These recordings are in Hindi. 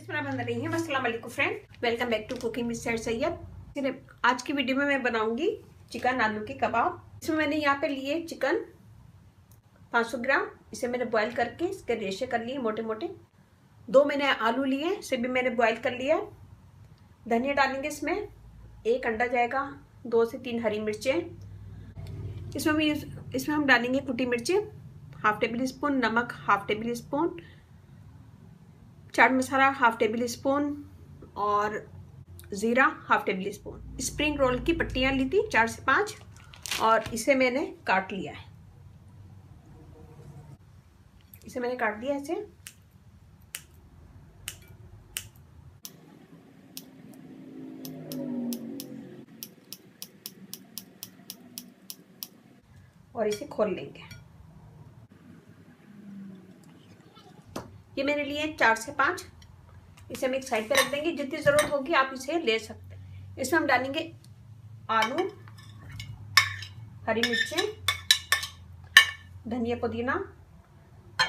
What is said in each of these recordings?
मैं बन रही हूँ। अस्सलाम वालेकुम friend, welcome back to cooking with Syed Syed. आज की वीडियो में मैं बनाऊंगी चिकन आलू के कबाब। इसमें मैंने यहाँ पे लिए चिकन 500 ग्राम। इसे मैंने बॉईल करके इसके रेशे कर लिए मोटे मोटे। 2 मैंने आलू लिए, इसे भी मैंने बॉईल कर लिया। धनिया डालेंगे इसमें, 1 अंडा जाएगा, 2 से 3 हरी मिर्चें। इसमें हम डालेंगे कुटी मिर्चें, हाफ टेबल स्पून नमक, half table spoon chaat masala, half table spoon और ज़ीरा half table spoon. Spring roll की पट्टियाँ ली थी 4 से 5 और इसे मैंने काट लिया है। इसे मैंने काट दिया ऐसे। और इसे खोल लेंगे। ये मैंने लिए 4 से 5। इसे हम एक साइड पे रख देंगे, जितनी ज़रूरत होगी आप इसे ले सकते हैं। इसमें हम डालेंगे आलू, हरी मिर्चें, धनिया पुदीना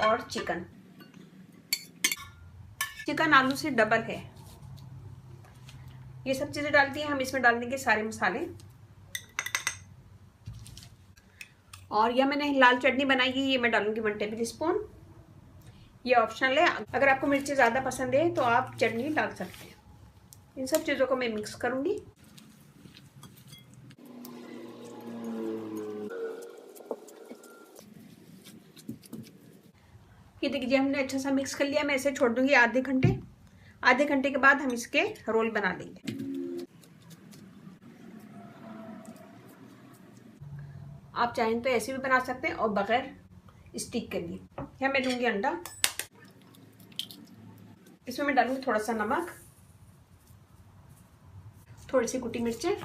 और चिकन। चिकन आलू से डबल है। ये सब चीज़ें डाल दी हैं। हम इसमें डाल देंगे सारे मसाले। और यह मैंने लाल चटनी बनाई है, ये मैं डालूंगी 1 टेबल स्पून। ये ऑप्शनल है, अगर आपको मिर्ची ज़्यादा पसंद है तो आप चटनी डाल सकते हैं। इन सब चीज़ों को मैं मिक्स करूंगी। ये देखिए, हमने अच्छा सा मिक्स कर लिया। मैं इसे छोड़ दूंगी आधे घंटे। आधे घंटे के बाद हम इसके रोल बना लेंगे। आप चाहें तो ऐसे भी बना सकते हैं और बगैर स्टिक के लिए। यहाँ मैं लूंगी अंडा। इसमें मैं डालूंगी थोड़ा सा नमक, थोड़ी सी कुटी मिर्चें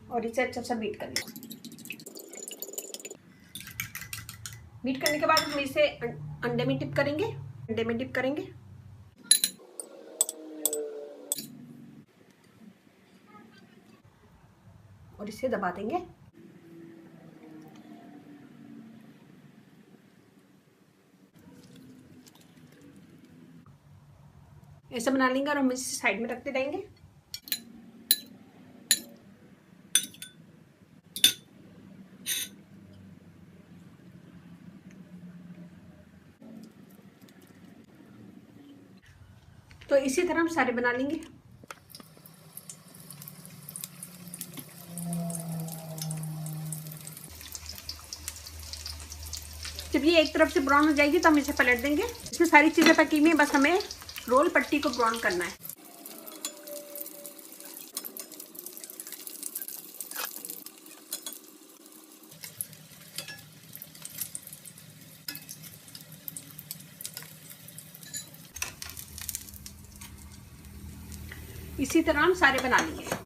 और इसे अच्छा सा बीट कर लेंगे। बीट करने के बाद हम इसे अंडे में डिप करेंगे। और इसे दबा देंगे। ऐसा बना लेंगे और हम इसे साइड में रखते रहेंगे। तो इसी तरह हम सारे बना लेंगे। जब ये एक तरफ से ब्राउन हो जाएगी तो हम इसे पलट देंगे। इसमें सारी चीज़ें पकी हुई हैं, बस हमें रोल पट्टी को ब्राउन करना है। इसी तरह हम सारे बना लेंगे।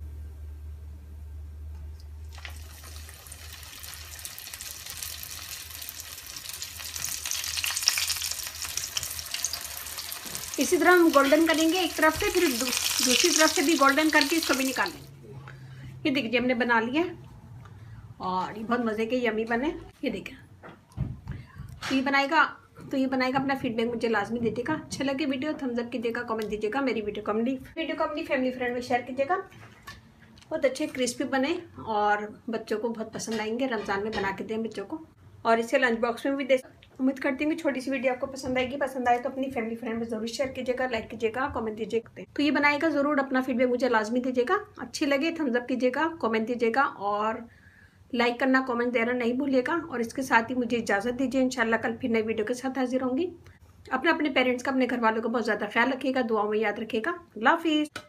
इसी तरह हम गोल्डन करेंगे एक तरफ से, फिर दूसरी तरफ से भी गोल्डन करके इसको भी निकाल लेंगे। ये देखिए, हमने बना लिया और ये बहुत मज़े के यमी बने। ये देखिए, तो ये बनाएगा अपना फीडबैक मुझे लाजमी दीजिएगा। अच्छा लगे वीडियो थम्स अप कीजिएगा, कमेंट दीजिएगा। मेरी वीडियो को अपनी फैमिली फ्रेंड में शेयर कीजिएगा। बहुत अच्छे क्रिस्पी बने और बच्चों को बहुत पसंद आएंगे। रमज़ान में बना के दें बच्चों को, और इसे लंच बॉक्स में भी दे। उम्मीद करती हूँ कि छोटी सी वीडियो आपको पसंद आएगी। पसंद आए तो अपनी फैमिली फ्रेंड में ज़रूर शेयर कीजिएगा, लाइक कीजिएगा, कमेंट दीजिएगा। तो ये बनाएगा ज़रूर, अपना फीडबैक मुझे लाजमी दीजिएगा। अच्छी लगे थम्स अप कीजिएगा, कमेंट दीजिएगा और लाइक करना, कमेंट देना नहीं भूलिएगा। और इसके साथ ही मुझे इजाज़त दीजिए। इंशाल्लाह कल फिर नई वीडियो के साथ हाजिर होंगी। अपने पेरेंट्स का, अपने घर वालों का बहुत ज़्यादा ख्याल रखिएगा, दुआओं में याद रखिएगा। अल्लाह हाफिज़।